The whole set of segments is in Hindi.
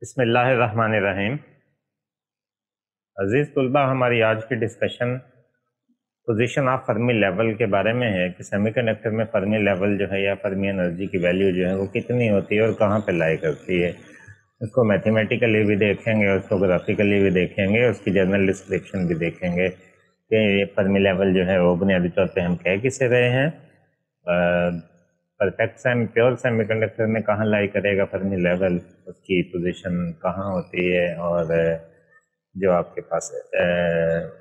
बिस्मिल्लाहिर्रहमानिर्रहीम। अजीज़ तुलबा, हमारी आज की discussion position of Fermi level के बारे में है कि सेमीकंडक्टर में फर्मी लेवल जो है या फर्मी एनर्जी की वैल्यू जो है वो कितनी होती है और कहाँ पे लाई करती है। उसको मैथमेटिकली भी देखेंगे, उसको ग्राफिकली भी देखेंगे, उसकी जनरल डिस्क्रिप्शन भी देखेंगे कि फर्मी लेवल जो है वो बुनियादी तौर पर हम कह किसे रहे हैं। परफेक्ट प्योर सेमीकंडक्टर में कहाँ लाई करेगा फर्मी लेवल, उसकी पोजीशन कहाँ होती है, और जो आपके पास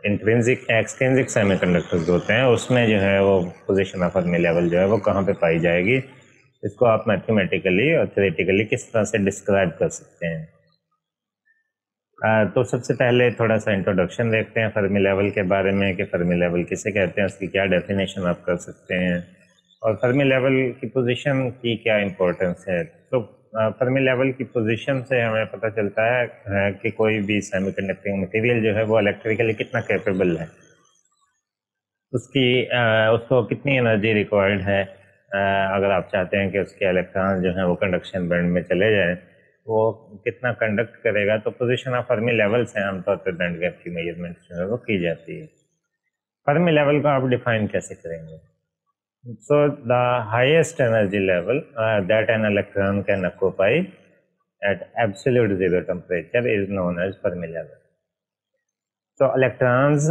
इंट्रिंसिक एक्सट्रिंसिक सेमीकंडक्टर्स होते हैं उसमें जो है वो पोजीशन ऑफ फर्मी लेवल जो है वो कहाँ पे पाई जाएगी। इसको आप मैथमेटिकली और थ्योरेटिकली किस तरह से डिस्क्राइब कर सकते हैं। तो सबसे पहले थोड़ा सा इंट्रोडक्शन देखते हैं फर्मी लेवल के बारे में कि फर्मी लेवल किसे कहते हैं, उसकी क्या डेफिनेशन आप कर सकते हैं और फर्मी लेवल की पोजीशन की क्या इम्पोर्टेंस है। तो फर्मी लेवल की पोजीशन से हमें पता चलता है कि कोई भी सेमीकंडक्टिंग मटेरियल जो है वो इलेक्ट्रिकली कितना कैपेबल है, उसको कितनी एनर्जी रिक्वायर्ड है। अगर आप चाहते हैं कि उसके इलेक्ट्रॉन जो है वो कंडक्शन बैंड में चले जाएं, वो कितना कंडक्ट करेगा। तो पोजीशन ऑफ फर्मी लेवल से आमतौर पर बैंड गैप की मेजरमेंट जो है वो की जाती है। फर्मी लेवल को आप डिफाइन कैसे करेंगे? So the highest energy level that an electron can occupy at absolute zero temperature is known as Fermi level. तो इलेक्ट्रॉन्स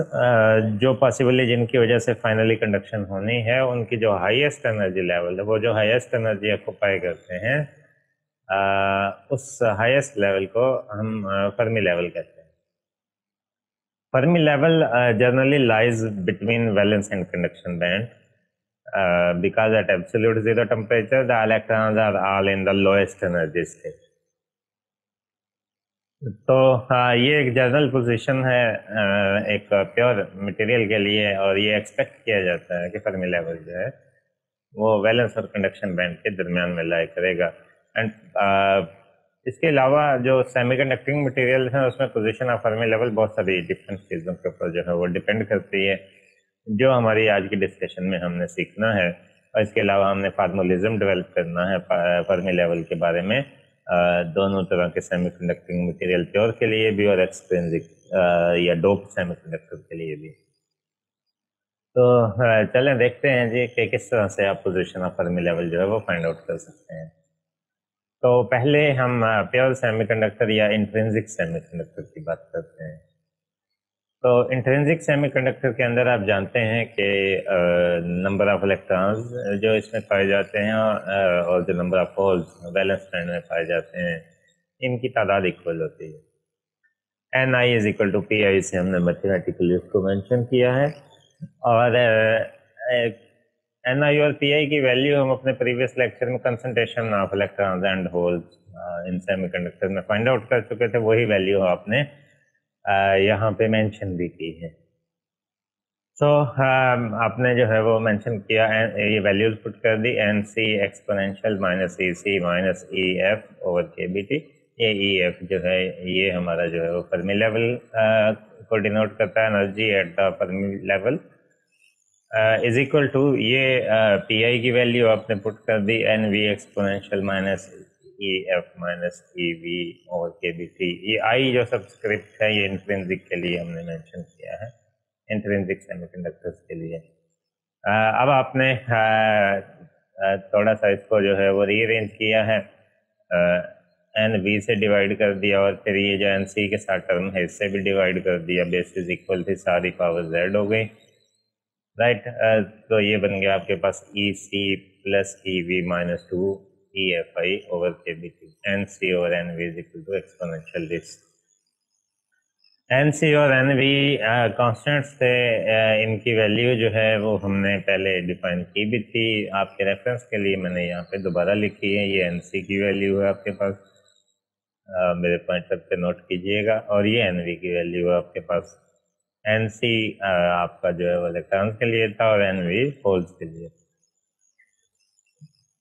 जो पॉसिबली जिनकी वजह से फाइनली कंडक्शन होनी है, उनकी जो हाईएस्ट एनर्जी लेवल है, वो जो हाईएस्ट एनर्जी ऑक्युपाई करते हैं, उस हाईएस्ट लेवल को हम फर्मी लेवल कहते हैं। Fermi level generally lies between valence and conduction band. Because at absolute zero temperature the electrons are all in the lowest energy state. तो ये एक जनरल पोजीशन है एक प्योर मटेरियल के लिए, और ये एक्सपेक्ट किया जाता है कि फर्मी लेवल जो है वो वैलेंस और कंडक्शन बैंड के दरमियान में लाई करेगा। एंड इसके अलावा जो सेमीकंडक्टिंग मटेरियल है उसमें पोजीशन ऑफ फर्मी लेवल बहुत सारी डिफरेंट चीज़ों के ऊपर जो है वो डिपेंड करती है, जो हमारी आज की डिस्कशन में हमने सीखना है। और इसके अलावा हमने फार्मूलिज्म डेवलप करना है फर्मी लेवल के बारे में, दोनों तरह के सेमीकंडक्टिंग मटेरियल, प्योर के लिए भी और एक्सट्रिंसिक या डोप सेमीकंडक्टर के लिए भी। तो चलें देखते हैं जी कि किस तरह से आप पोजीशन ऑफ फर्मी लेवल जो है वो फाइंड आउट कर सकते हैं। तो पहले हम प्योर सेमीकंडक्टर या इंट्रिंसिक सेमीकंडक्टर की बात करते हैं। तो इंट्रिंसिक सेमीकंडक्टर के अंदर आप जानते हैं कि नंबर ऑफ इलेक्ट्रॉन्स जो इसमें पाए जाते हैं और जो number of holes valence band में पाए जाते हैं, इनकी तादाद इक्वल होती है। N I is equal to P I से हमने मैथमेटिकली उसको मेंशन किया है, और एन आई और पी आई की वैल्यू हम अपने प्रीवियस लेक्चर में concentration of electrons and holes in semiconductor में फाइंड आउट कर चुके थे। वही वैल्यू आपने यहाँ पे मेंशन भी की है। तो आपने जो है वो मेंशन किया, ये वैल्यूज पुट कर दी, एन सी एक्सपोनेंशियल माइनस ई C minus E F over K B T. ये ई एफ जो है ये हमारा जो है वो फर्मी लेवल को डिनोट करता है, energy at the Fermi level is equal to ये पी आई की वैल्यू आपने पुट कर दी, N V exponential minus E F minus E V over K B T. ये आई जो सब्सक्रिप्ट है ये इंट्रिंसिक के लिए हमने मेंशन किया है, इंट्रिंसिक सेमीकंडक्टर्स के लिए। अब आपने थोड़ा सा इसको जो है वो रीअरेंज किया है, एन वी से डिवाइड कर दिया, और फिर ये जो एन सी के साथ टर्म है इससे भी डिवाइड कर दिया, बेसिस इक्वल थी, सारी पावर जेड हो गई, राइट। तो ये बन गया आपके पास E C plus E V minus two E F I over K B T. N C और N V is equal to exponential this. N C और एन वी कॉन्स्टेंट्स थे, इनकी वैल्यू जो है वो हमने पहले डिफाइन की भी थी। आपके रेफरेंस के लिए मैंने यहाँ पे दोबारा लिखी है, ये एन सी की वैल्यू है आपके पास, मेरे पॉइंटर पे नोट कीजिएगा, और ये एन वी की वैल्यू है आपके पास। एन सी आपका जो है वो इलेक्ट्रॉन के लिए था और एन वी होल्स के लिए।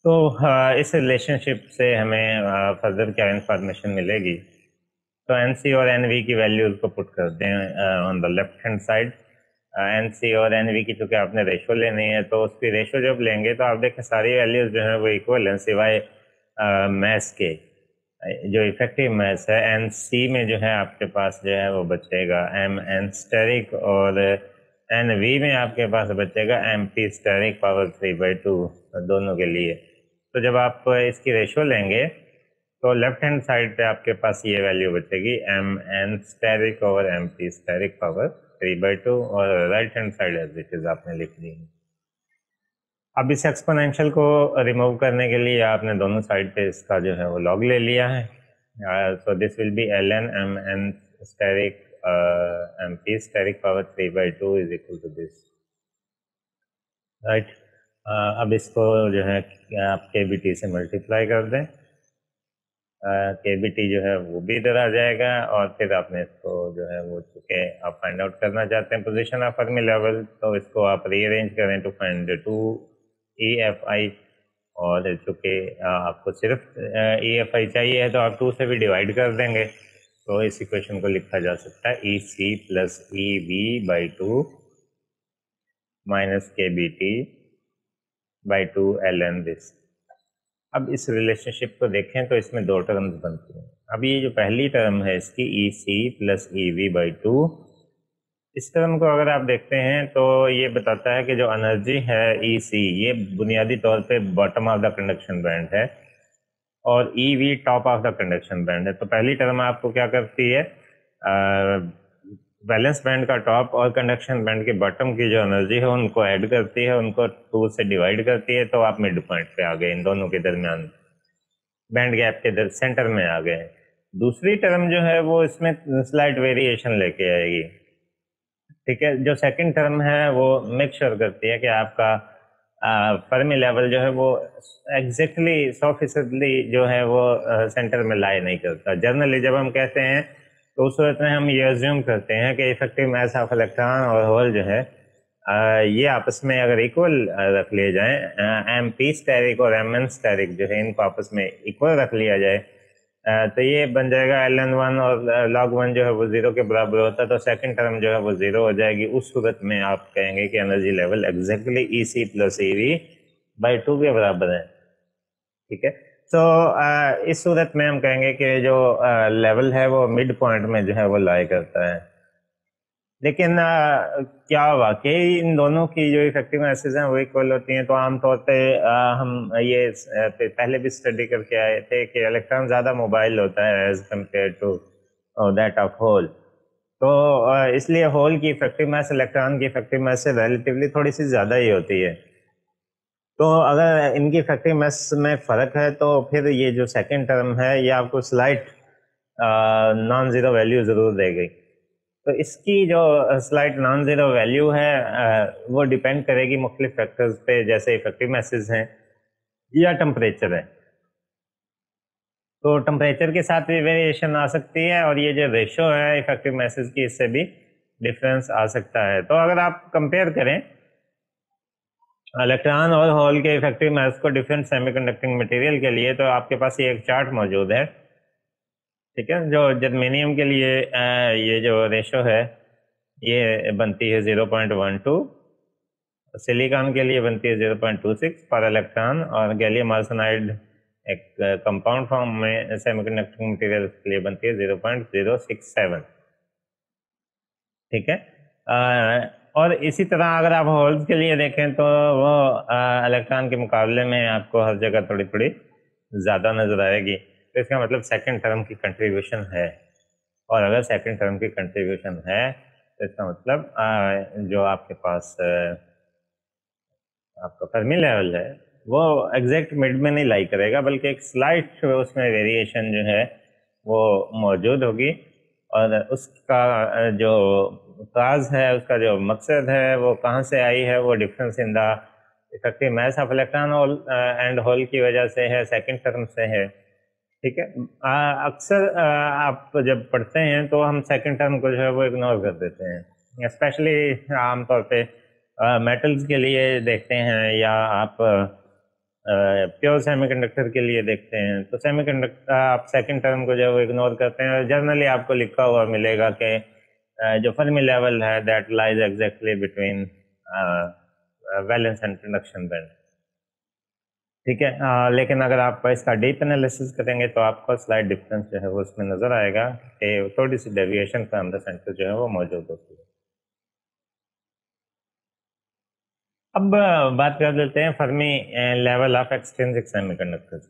तो इस रिलेशनशिप से हमें फर्दर क्या इंफॉर्मेशन मिलेगी? तो एन सी और एन वी की वैल्यूज को पुट करते हैं on the left hand side. N C और एन वी की चूँकि आपने रेशो लेनी है, तो उसकी रेशो जब लेंगे तो आप देखें सारी वैल्यूज जो है वो इक्वल हैं सिवाय मैस के। जो इफेक्टिव मास है एन सी में जो है आपके पास जो है वो बचेगा एम एन स्टेरिक, और एन वी में आपके पास बचेगा एम पी स्टेरिक पावर 3/2 दोनों के लिए। तो जब आप इसकी रेशो लेंगे तो लेफ्ट हैंड साइड पे आपके पास ये वैल्यू बचेगी M N asterisk over M P asterisk power 3/2, और right hand side as it is आपने लिख दी है। अब इस एक्सपोनेंशियल को रिमूव करने के लिए आपने दोनों साइड पे इसका जो है वो लॉग ले लिया है। So this will be L N M N asterisk M P asterisk power 3/2 is equal to this, right. अब इसको जो है आप के बी टी से मल्टीप्लाई कर दें, के बी टी जो है वो भी इधर आ जाएगा, और फिर आपने इसको जो है वो चूँकि आप फाइंड आउट करना चाहते हैं पोजीशन ऑफ फर्मी लेवल, तो इसको आप रीअरेंज करें टू फाइंड 2EFI, और चूँकि आपको सिर्फ EFI चाहिए है तो आप 2 से भी डिवाइड कर देंगे, तो इस इक्वेशन को लिखा जा सकता है EC plus EV/2 minus KBT by 2 ln this. अब इस रिलेशनशिप को देखें तो इसमें दो टर्म्स बनती हैं। अब ये जो पहली टर्म है इसकी EC प्लस EV/2, इस टर्म को अगर आप देखते हैं तो ये बताता है कि जो एनर्जी है EC ये बुनियादी तौर पे bottom of the conduction band है, और EV top of the conduction band है। तो पहली टर्म आपको क्या करती है, बैलेंस बैंड का टॉप और कंडक्शन बैंड के बॉटम की जो एनर्जी है उनको ऐड करती है, उनको 2 से डिवाइड करती है, तो आप मिड पॉइंट पे आ गए, इन दोनों के दरमियान बैंड गैप के सेंटर में आ गए। दूसरी टर्म जो है वो इसमें स्लाइट वेरिएशन लेके आएगी, ठीक है। जो सेकंड टर्म है वो मेक श्योर करती है कि आपका फर्मी लेवल जो है वो एग्जैक्टली 100% जो है वो सेंटर में लाई नहीं करता। जनरली जब हम कहते हैं तो उस सूरत में हम ये अज्यूम करते हैं कि इफेक्टिव मास ऑफ इलेक्ट्रॉन और होल जो है ये आपस में अगर इक्वल रख लिए जाए, एम पी स्टेरिक और एम एन स्टेरिक जो है इनको आपस में इक्वल रख लिया जाए, तो ये बन जाएगा ln1 और log1 जो है वो 0 के बराबर होता है, तो सेकंड टर्म जो है वो 0 हो जाएगी। उस सूरत में आप कहेंगे कि energy level exactly EC plus EV/2 के बराबर है, ठीक है। तो इस सूरत में हम कहेंगे कि जो लेवल है वो मिड पॉइंट में जो है वो लाई करता है। लेकिन क्या वाकई इन दोनों की जो इफेक्टिव मासेस हैं वो इक्वल होती हैं? तो आमतौर पे हम ये पहले भी स्टडी करके आए थे कि इलेक्ट्रॉन ज़्यादा मोबाइल होता है as compare to that of hole. तो इसलिए होल की इफेक्टिव मास इलेक्ट्रॉन की इफेक्टिव मास से रिलेटिवली थोड़ी सी ज़्यादा ही होती है। तो अगर इनकी इफेक्टिव मास में फ़र्क है तो फिर ये जो सेकेंड टर्म है ये आपको स्लाइट नॉन ज़ीरो वैल्यू ज़रूर देगी। तो इसकी जो स्लाइट नॉन ज़ीरो वैल्यू है वो डिपेंड करेगी मुख्तलिफ फैक्टर्स पे, जैसे इफेक्टिव मासेस हैं या टेम्परेचर है। तो टेम्परेचर के साथ भी वेरिएशन आ सकती है, और ये जो रेशो है इफेक्टिव मासेस की इससे भी डिफरेंस आ सकता है। तो अगर आप कंपेयर करें इलेक्ट्रॉन और होल के इफेक्टिव मास को डिफरेंट सेमीकंडक्टिंग मटेरियल के लिए, तो आपके पास ये एक चार्ट मौजूद है, ठीक है। जो जर्मेनियम के लिए ये जो रेशो है ये बनती है 0.12, सिलिकॉन के लिए बनती है 0.26 पर इलेक्ट्रॉन, और गैलियम आर्सेनाइड एक कंपाउंड फॉर्म में सेमीकंडक्टिंग मटेरियल के लिए बनती है 0.067, ठीक है। और इसी तरह अगर आप होल्स के लिए देखें तो वो इलेक्ट्रॉन के मुकाबले में आपको हर जगह थोड़ी थोड़ी ज़्यादा नज़र आएगी। तो इसका मतलब सेकंड टर्म की कंट्रीब्यूशन है, और अगर सेकंड टर्म की कंट्रीब्यूशन है तो इसका मतलब जो आपके पास आपका फर्मी लेवल है वो एग्जैक्ट मिड में नहीं लाई करेगा, बल्कि एक स्लाइट उसमें वेरिएशन जो है वो मौजूद होगी, और उसका जो काज है, उसका जो मकसद है वो कहाँ से आई है, वो difference in the effective mass of electron and hole की वजह से है, सेकंड टर्म से है, ठीक है। अक्सर आप जब पढ़ते हैं तो हम सेकंड टर्म को जो है वो इग्नोर कर देते हैं, स्पेशली आमतौर पे मेटल्स के लिए देखते हैं, या आप प्योर सेमीकंडक्टर के लिए देखते हैं। तो सेमीकंडक्टर आप सेकंड टर्म को जो है वो इग्नोर करते हैं। जर्नली आपको लिखा हुआ मिलेगा कि जो फर्मी लेवल है that lies exactly between valence and conduction band, ठीक है। लेकिन अगर आप इसका डीप एनालिसिस करेंगे तो आपको स्लाइड डिफरेंस जो है वो उसमें नज़र आएगा कि थोड़ी सी डेविएशन फ्रॉम द सेंटर जो है वो मौजूद होती है। अब बात कर लेते हैं Fermi level of extrinsic semiconductors.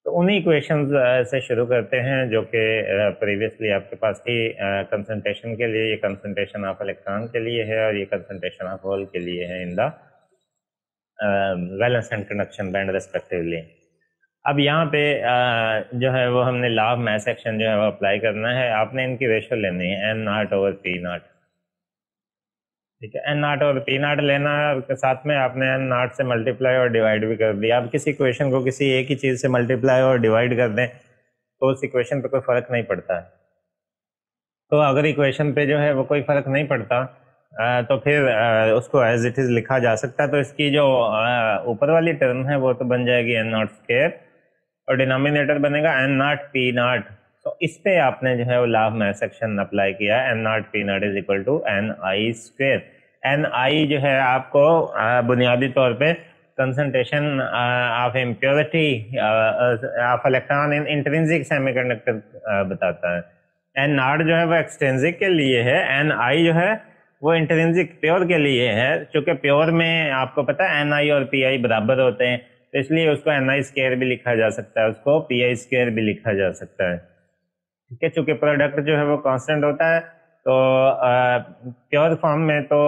तो उन्हीं इक्वेशंस से शुरू करते हैं जो कि प्रीवियसली आपके पास थी। कंसंट्रेशन के लिए ये कंसंट्रेशन ऑफ इलेक्ट्रॉन के लिए है और ये कंसंट्रेशन ऑफ होल के लिए है in the valence and conduction band respectively. अब यहाँ पे जो है वो हमने लॉ ऑफ मास एक्शन जो है वो अप्लाई करना है। आपने इनकी रेशियो लेनी है N not over P not. ठीक है, एन नॉट और पी नॉट लेना है और साथ में आपने एन नॉट से मल्टीप्लाई और डिवाइड भी कर दिया। आप किसी इक्वेशन को किसी एक ही चीज़ से मल्टीप्लाई और डिवाइड कर दें तो उस इक्वेशन पे कोई फ़र्क नहीं पड़ता है। तो अगर इक्वेशन पे जो है वो कोई फ़र्क नहीं पड़ता तो फिर उसको एज इट इज़ लिखा जा सकता है। तो इसकी जो ऊपर वाली टर्म है वो तो बन जाएगी एन नॉट स्क्वायर और डिनोमिनेटर बनेगा एन नॉट पी नॉट। तो इस पे आपने जो है वो law of mass action apply किया, N not P not is equal to N I square. N I जो है आपको बुनियादी तौर पे concentration of impurity of electron in intrinsic semiconductor बताता है। एन नॉट जो है वो एक्सट्रिंसिक के लिए है, एन आई जो है वो इंट्रिंसिक प्योर के लिए है। चूंकि प्योर में आपको पता है एन आई और पी आई बराबर होते हैं तो इसलिए उसको एन आई स्क्वायर भी लिखा जा सकता है, उसको पी आई स्क्वायर भी लिखा जा सकता है। ठीक है, चूंकि प्रोडक्ट जो है वो कांस्टेंट होता है तो प्योर फॉर्म में तो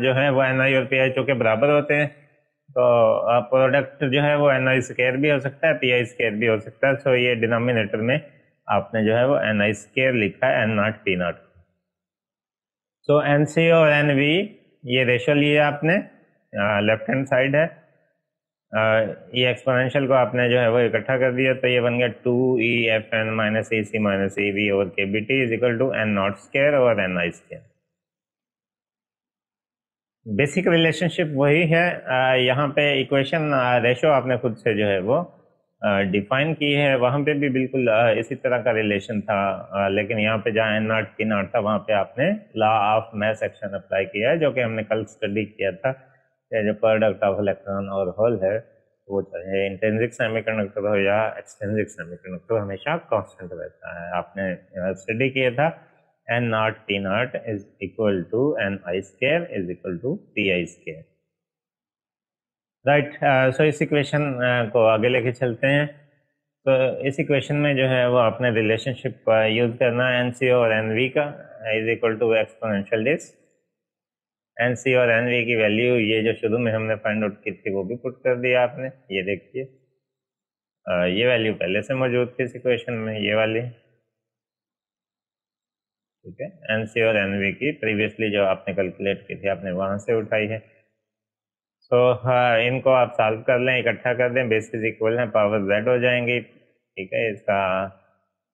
जो है वो एन आई और पी आई चूंकि बराबर होते हैं तो प्रोडक्ट जो है वो एन आई स्क्वायर भी हो सकता है, पी आई स्क्वायर भी हो सकता है। सो ये डिनोमिनेटर में आपने जो है वो एन आई स्क्वायर लिखा है, N not P not. So N C और एन वी ये रेशो लिए आपने, लेफ्ट हैंड साइड है। ये एक्सपोनेंशियल को आपने जो है वो इकट्ठा कर दिया तो ये बन गया 2EFN minus AC minus EV over KBT is equal to N not square और N I square. Basic relationship वही है। यहाँ पे इक्वेशन रेशो आपने खुद से जो है वो डिफाइन की है, वहाँ पे भी बिल्कुल इसी तरह का रिलेशन था। लेकिन यहाँ पे जहाँ एन नॉट पी नॉट था वहाँ पे आपने law of mass action apply किया है, जो कि हमने कल स्टडी किया था। जो प्रोडक्ट ऑफ इलेक्ट्रॉन और होल है वो चाहे इंट्रिंसिक सेमीकंडक्टर हो या एक्सट्रिंसिक सेमीकंडक्टर हमेशा कांस्टेंट रहता है। आपने स्टडी किया था N not P not is equal to N I square is equal to P I square. Right, so इस इक्वेशन को आगे लेके चलते हैं। तो इस इक्वेशन में जो है वो आपने रिलेशनशिप यूज करना है एन सी और एन वी का is equal to exponential this. N C और एन वी की वैल्यू ये जो शुरू में हमने फाइंड आउट की थी वो भी पुट कर दिया आपने। ये देखिए ये वैल्यू पहले से मौजूद थी इस इक्वेशन में, ये वाली। ठीक है, एन सी और एन वी की प्रीवियसली जो आपने कैलकुलेट की थी आपने वहां से उठाई है। तो हाँ, इनको आप सॉल्व कर लें, इकट्ठा कर दें, बेसिस इक्वल हैं, पावर जेड हो जाएंगी। ठीक है, इसका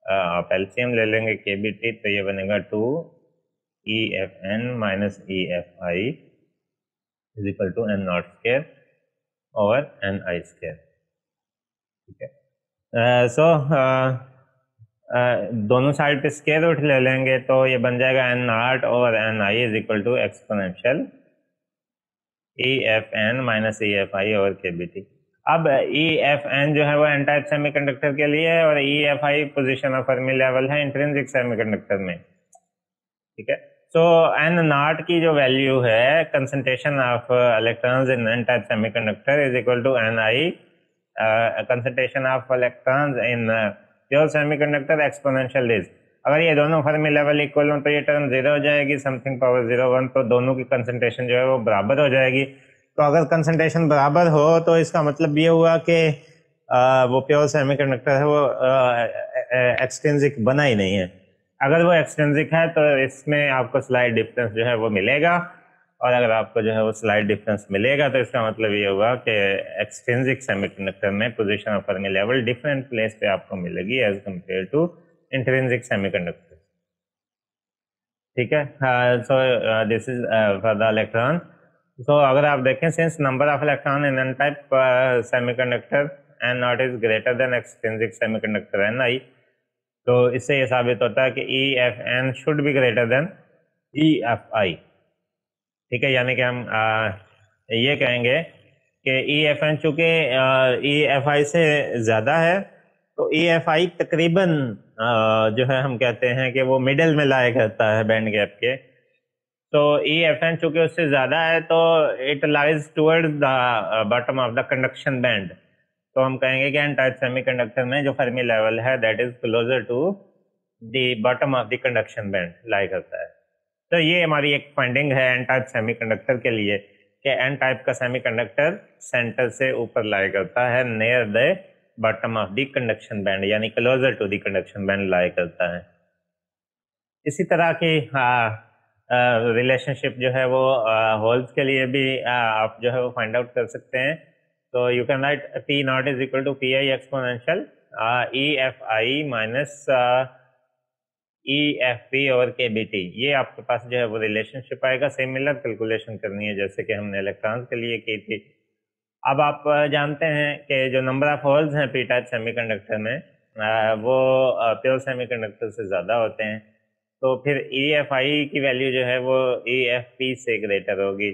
आप एलसीएम ले लेंगे KBT तो ये बनेगा 2EFN minus EFI is equal to N not square और एन आई स्क्वायर। ठीक है, सो दोनों साइड पे स्क्वायर रूट ले लेंगे तो ये बन जाएगा एन नॉट और N I is equal to exponential EFN minus EFI over KBT। अब EFN जो है वो एन टाइप सेमीकंडक्टर के लिए है और EFI position of Fermi level है इंट्रिंसिक सेमीकंडक्टर में। ठीक है, सो एन नॉट की जो वैल्यू है concentration of electrons in N type semiconductor is equal to N I concentration of electrons in pure semiconductor exponential this. अगर ये दोनों फर्मी लेवल इक्वल हो तो ये टर्म 0 हो जाएगी, समथिंग पावर 0 1, तो दोनों की कंसंट्रेशन जो है वो बराबर हो जाएगी। तो अगर कंसंट्रेशन बराबर हो तो इसका मतलब ये हुआ कि वो प्योर सेमीकंडक्टर है वो एक्सट्रिंसिक बना ही नहीं है। अगर वो एक्सट्रिंसिक है तो इसमें आपको स्लाइड डिफरेंस जो है वो मिलेगा, और अगर आपको जो है वो स्लाइड डिफरेंस मिलेगा तो इसका मतलब ये होगा कि एक्सट्रिंसिक सेमीकंडक्टर में position of Fermi level different place पे आपको मिलेगी as compare to intrinsic semiconductor. ठीक है, so this is for the electron. So अगर आप देखें since number of electron in N type semiconductor N naught is greater than extrinsic semiconductor N I, तो इससे ये साबित होता है कि EFN should be greater than EFI। ठीक है, यानी कि हम ये कहेंगे कि ई एफ एन चूँकि ई एफ आई से ज़्यादा है, तो ई एफ आई तकरीबन जो है हम कहते हैं कि वो मिडल में लाया करता है बैंड गैप के। तो ई एफ एन चूँकि उससे ज़्यादा है तो it lies towards the bottom of the conduction band. तो हम कहेंगे कि एन टाइप सेमीकंडक्टर में जो फर्मी लेवल है that is closer to the bottom of the conduction band lie करता है। तो ये हमारी एक फाइंडिंग है एन टाइप सेमीकंडक्टर के लिए कि एन टाइप का सेमीकंडक्टर सेंटर से ऊपर लाई करता है, near the bottom of the conduction band, यानी closer to the conduction band lie करता है। इसी तरह की रिलेशनशिप जो है वो होल्स के लिए भी आप जो है वो फाइंड आउट कर सकते हैं। तो you can write P not is equal to P I exponential E F I minus E F P over K B T. ये आपके पास जो है वो रिलेशनशिप आएगा। सिमिलर कैलकुलेशन करनी है जैसे कि हमने इलेक्ट्रॉन्स के लिए की थी। अब आप जानते हैं कि जो नंबर ऑफ होल्स हैं पी टाइप सेमीकंडक्टर में वो प्योर सेमीकंडक्टर से ज़्यादा होते हैं। तो फिर ई एफ आई की वैल्यू जो है वो ई एफ पी से ग्रेटर होगी।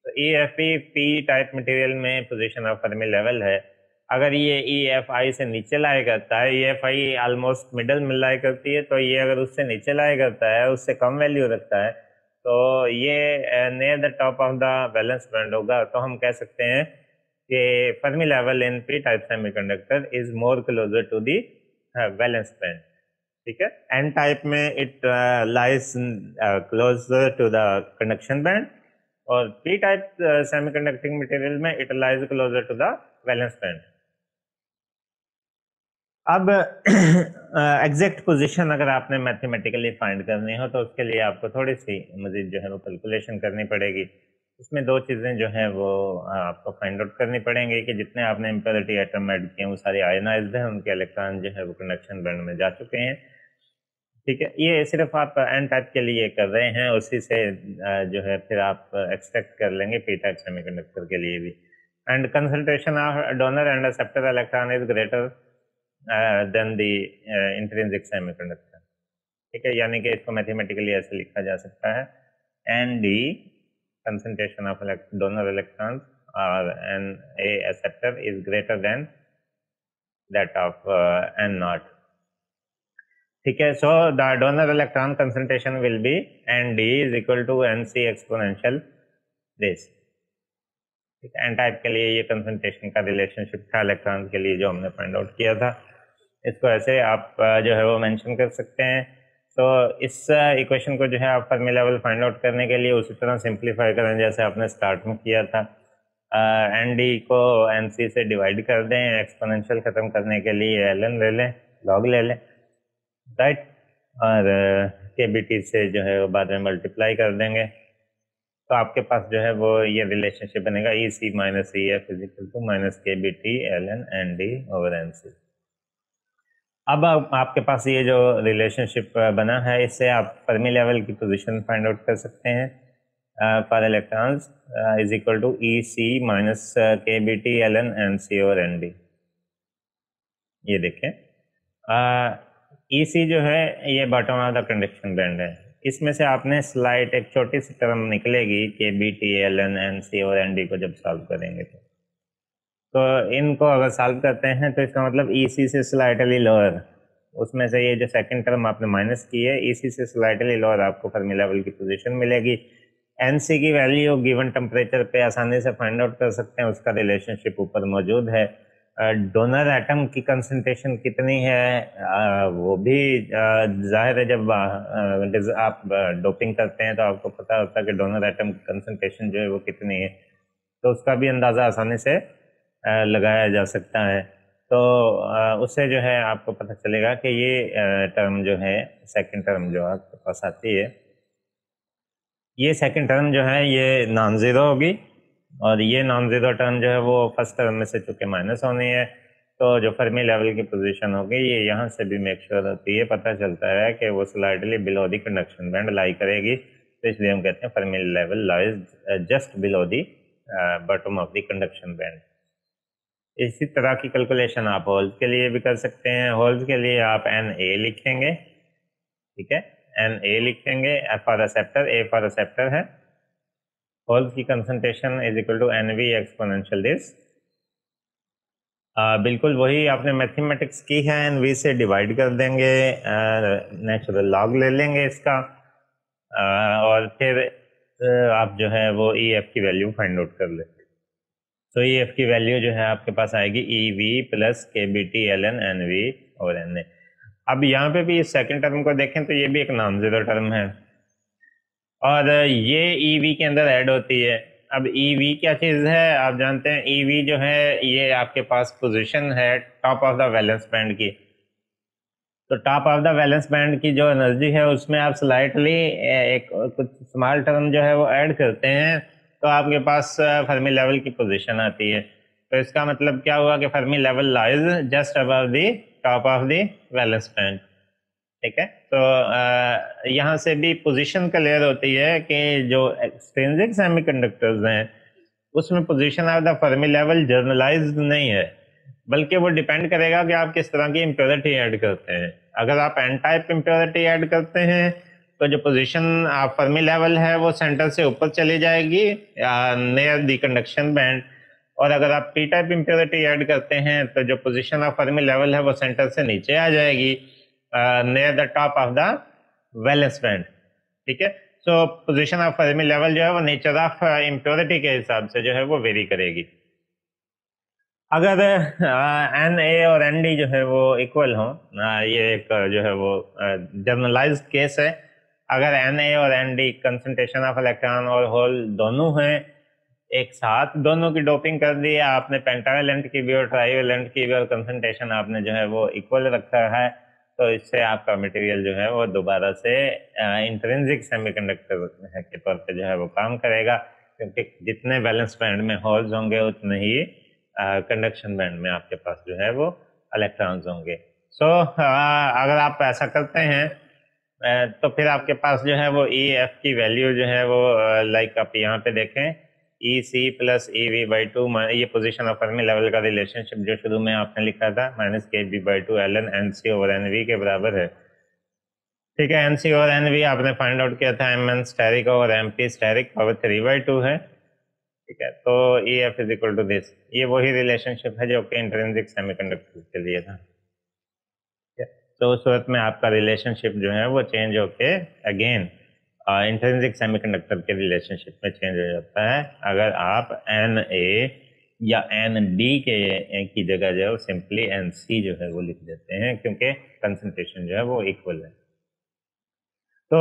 तो E F P P type material में पोजीशन ऑफ फर्मी लेवल है। अगर ये ई एफ आई से नीचे लाया करता है, ई एफ आई ऑलमोस्ट मिडल में लाया करती है, तो ये अगर उससे नीचे लाया करता है, उससे कम वैल्यू रखता है, तो ये near the top of the balance band होगा। तो हम कह सकते हैं कि Fermi level in P type semiconductor is more closer to the balance band. ठीक है, एन टाइप में it lies closer to the conduction band और पी टाइप सेमीकंडक्टिंग मटेरियल में it lies closer to the valence band. अब एग्जैक्ट पोजीशन अगर आपने मैथमेटिकली फाइंड करनी हो तो उसके लिए आपको थोड़ी सी मजीद जो है वो कैलकुलेशन करनी पड़ेगी। उसमें दो चीज़ें जो हैं वो आपको फाइंड आउट करनी पड़ेंगी कि जितने आपने इम्प्योरिटी आइटम ऐड किए हैं वो सारे आयनाइज्ड हैं, उनके इलेक्ट्रॉन जो है वो कंडक्शन बैंड में जा चुके हैं। ठीक है, ये सिर्फ आप एन टाइप के लिए कर रहे हैं, उसी से जो है फिर आप एक्सपेक्ट कर लेंगे पी टाइप सेमीकंडक्टर के लिए भी। And concentration of donor and acceptor electron is greater then the intrinsic semiconductor. ठीक है, यानी कि इसको मैथमेटिकली ऐसे लिखा जा सकता है N D concentration of donor electrons or an a acceptor is greater than that of n naught. ठीक है, so the donor electron concentration will be nd is equal to nc exponential this। ठीक है, एन टाइप के लिए ये कंसंट्रेशन का रिलेशनशिप था इलेक्ट्रॉन के लिए जो हमने फाइंड आउट किया था। इसको ऐसे आप जो है वो मेंशन कर सकते हैं। तो इस इक्वेशन को जो है आप फर्मी लेवल फाइंड आउट करने के लिए उसी तरह सिंप्लीफाई करें जैसे आपने स्टार्ट में किया था। एन डी को एन सी से डिवाइड कर दें, एक्सपोनेंशियल ख़त्म करने के लिए एल एन ले लें, लॉग ले लें, राइट, और के बी टी से जो है वो बाद में मल्टीप्लाई कर देंगे। तो आपके पास जो है वो ये रिलेशनशिप बनेगा E C minus E F is equal to minus K B T L N N D over N C. अब आपके पास ये जो रिलेशनशिप बना है इससे आप फर्मी लेवल की पोजीशन फाइंड आउट कर सकते हैं for electrons is equal to E C minus K B T L N N C और एन डी। ये देखें, ई सी जो है ये bottom of the conduction band है। इसमें से आपने स्लाइट एक छोटी सी टर्म निकलेगी K B T L N N C और एन डी को जब सॉल्व करेंगे तो इनको अगर सॉल्व करते हैं तो इसका मतलब ई सी से स्लाइटली लोअर, उसमें से ये जो सेकंड टर्म आपने माइनस की है ई सी से स्लाइटली लोअर आपको फर्मी लेवल की पोजीशन मिलेगी। एन सी की वैल्यू गिवन टेम्परेचर पे आसानी से फाइंड आउट कर सकते हैं, उसका रिलेशनशिप ऊपर मौजूद है। डोनर एटम की कंसंट्रेशन कितनी है वो भी जाहिर है, जब आप डोपिंग करते हैं तो आपको पता होता है कि डोनर एटम की कंसंट्रेशन जो है वो कितनी है, तो उसका भी अंदाज़ा आसानी से लगाया जा सकता है। तो उससे जो है आपको पता चलेगा कि ये टर्म जो है सेकंड टर्म जो आपके पास आती है, ये सेकंड टर्म जो है ये नॉन ज़ीरो होगी और ये नॉन ज़ीरो टर्म जो है वो फर्स्ट टर्म में से चूँकि माइनस होनी है, तो जो फर्मी लेवल की पोजीशन होगी ये यहाँ से भी मेक श्योर होती है, पता चलता है कि वो slightly below the conduction band lie करेगी। तो इसलिए हम कहते हैं Fermi level lies just below the bottom of the conduction band. इसी तरह की कैलकुलेशन आप होल्स के लिए भी कर सकते हैं। होल्स के लिए आप एन ए लिखेंगे, ठीक है, एन ए लिखेंगे, F for receptor, A for receptor है। होल्स की concentration is equal to N V exponential this. बिल्कुल वही आपने मैथमेटिक्स की है, एन वी से डिवाइड कर देंगे, नेचुरल लॉग ले लेंगे इसका, और फिर आप जो है वो ई एफ की वैल्यू फाइंड आउट कर लेंगे। तो ई एफ की वैल्यू जो है आपके पास आएगी E V plus K B T L N N V और एन ए। अब यहाँ पे भी इस सेकंड टर्म को देखें तो ये भी एक नॉन जीरो टर्म है, और ये ई वी के अंदर ऐड होती है। अब ई वी क्या चीज़ है, आप जानते हैं ई वी जो है ये आपके पास पोजीशन है top of the valence band की। तो top of the valence band की जो एनर्जी है उसमें आप स्लाइटली एक कुछ स्मॉल टर्म जो है वो ऐड करते हैं, तो आपके पास फर्मी लेवल की पोजीशन आती है। तो इसका मतलब क्या हुआ कि Fermi level lies just above the top of the valence band. ठीक है, तो यहाँ से भी पोजीशन क्लियर होती है कि जो एक्सट्रिंसिक सेमीकंडक्टर्स हैं उसमें position of the Fermi level generalised नहीं है, बल्कि वो डिपेंड करेगा कि आप किस तरह की इम्प्योरिटी ऐड करते हैं। अगर आप एन टाइप इम्प्योरिटी ऐड करते हैं तो जो पोजीशन ऑफ फर्मी लेवल है वो सेंटर से ऊपर चली जाएगी नियर द कंडक्शन बैंड, और अगर आप पी टाइप इम्प्योरिटी ऐड करते हैं तो जो पोजीशन ऑफ फर्मी लेवल है वो सेंटर से नीचे आ जाएगी near the top of the valence band. ठीक है, सो पोजीशन ऑफ फर्मी लेवल जो है वो नेचर ऑफ इम्प्योरिटी के हिसाब से जो है वो वेरी करेगी। अगर एन ए और एन डी जो है वो इक्वल हो, ये एक जो है वो जर्नलाइज्ड केस है। अगर एन ए और N D concentration of electron और होल दोनों हैं एक साथ, दोनों की डोपिंग कर दी, आपने पेंटावेलेंट की भी और ट्राईवेलेंट की भी, और कंसंट्रेशन आपने जो है वो इक्वल रखा है, तो इससे आपका मटेरियल जो है वो दोबारा से इंट्रिंसिक सेमीकंडक्टर के तौर पे जो है वो काम करेगा, क्योंकि जितने वैलेंस बैंड में होल्स होंगे उतने ही कंडक्शन बैंड में आपके पास जो है वो इलेक्ट्रॉन्स होंगे। सो अगर आप ऐसा करते हैं तो फिर आपके पास जो है वो ई एफ की वैल्यू जो है वो लाइक आप यहाँ पे देखें E C plus E V by two, ये पोजिशन ऑफ फर्मी लेवल का रिलेशनशिप जो शुरू में आपने लिखा था minus K B by two L N N C over N V के बराबर है। ठीक है, एन सी और एन वी आपने फाइंड आउट किया था एम एन स्टेरिक और एम पी स्टेरिक पावर 3/2 है। ठीक है, तो E F is equal to this, ये वही रिलेशनशिप है जो कि इंट्रिंसिक सेमीकंडक्टर के लिए था। तो उस सूरत में आपका रिलेशनशिप जो है वो चेंज होके अगेन इंट्रिंसिक सेमीकंडक्टर के रिलेशनशिप में चेंज हो जाता है अगर आप एन ए या एन डी के की जगह जो है सिंपली एन सी जो है वो लिख देते हैं, क्योंकि कंसंट्रेशन जो है वो इक्वल है। तो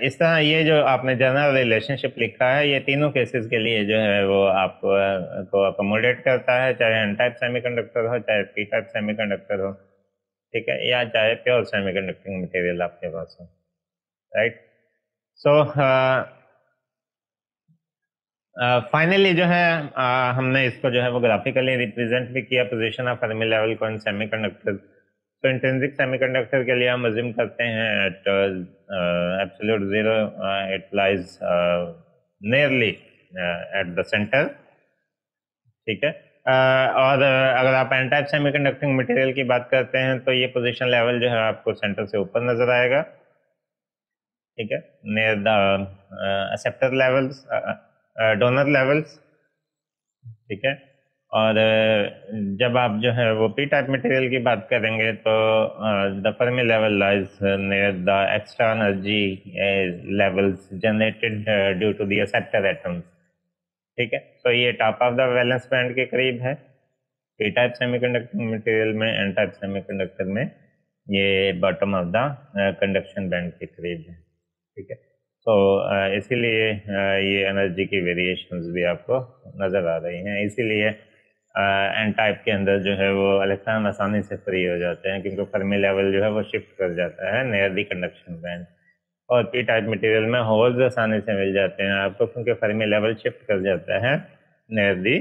इस तरह ये जो आपने जनरल रिलेशनशिप लिखा है ये तीनों केसेस के लिए जो है वो आपको अकोमोडेट करता है, चाहे एन टाइप सेमीकंडक्टर हो चाहे पी टाइप सेमीकंडक्टर हो, ठीक है, या चाहे प्योर सेमीकंडक्टिंग मटेरियल आपके पास हो, राइट। सो फाइनली जो है हमने इसको जो है वो ग्राफिकली रिप्रेजेंट भी किया पोजीशन ऑफ फर्मी लेवल को इन सेमीकंडक्टर। तो इंट्रिंसिक सेमीकंडक्टर के लिए हम अज्यूम करते हैं at absolute zero it lies nearly at the centre. ठीक है, और अगर आप एन टाइप सेमीकंडक्टिंग मटेरियल की बात करते हैं तो ये पोजीशन लेवल जो है आपको सेंटर से ऊपर नजर आएगा। ठीक है, near the acceptor levels, donor levels. ठीक है, और जब आप जो है वो पी टाइप मटेरियल की बात करेंगे तो the Fermi level lies near the extra energy levels generated due to the acceptor atoms. ठीक है, तो ये top of the valence band के करीब है पी टाइप सेमीकंडक्टिंग मटेरियल में, एन टाइप सेमीकंडक्टर में ये bottom of the conduction band के करीब है। ठीक है, तो इसीलिए ये एनर्जी की वेरिएशंस भी आपको नज़र आ रही हैं, इसीलिए एन टाइप के अंदर जो है वो इलेक्ट्रॉन आसानी से फ्री हो जाते हैं क्योंकि फर्मी लेवल जो है वो शिफ्ट कर जाता है नियर दी कंडक्शन बैंड, और पी टाइप मटेरियल में होल्स आसानी से मिल जाते हैं आपको क्योंकि फर्मी लेवल शिफ्ट कर जाता है near the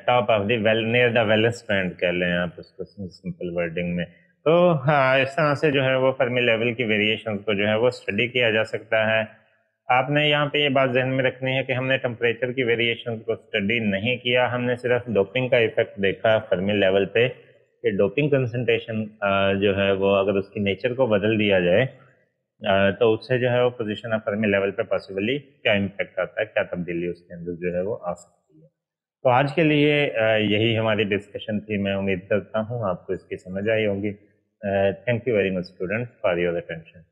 top of the near the valence band कह लें आप उसको सिंपल वर्डिंग में। तो हाँ, इस तरह से जो है वो फर्मी लेवल की वेरिएशन को जो है वो स्टडी किया जा सकता है। आपने यहाँ पे ये बात जहन में रखनी है कि हमने टेम्परेचर की वेरिएशन को स्टडी नहीं किया, हमने सिर्फ डोपिंग का इफेक्ट देखा फर्मी लेवल पे कि डोपिंग कंसंट्रेशन जो है वो अगर उसकी नेचर को बदल दिया जाए तो उससे जो है वो पोजीशन ऑफ फर्मी लेवल पे पॉसिबली क्या इम्पैक्ट आता है, क्या तब्दीली उसके अंदर जो है वो आ सकती है। तो आज के लिए यही हमारी डिस्कशन थी। मैं उम्मीद करता हूँ आपको इसकी समझ आई होगी। Thank you very much students for your attention.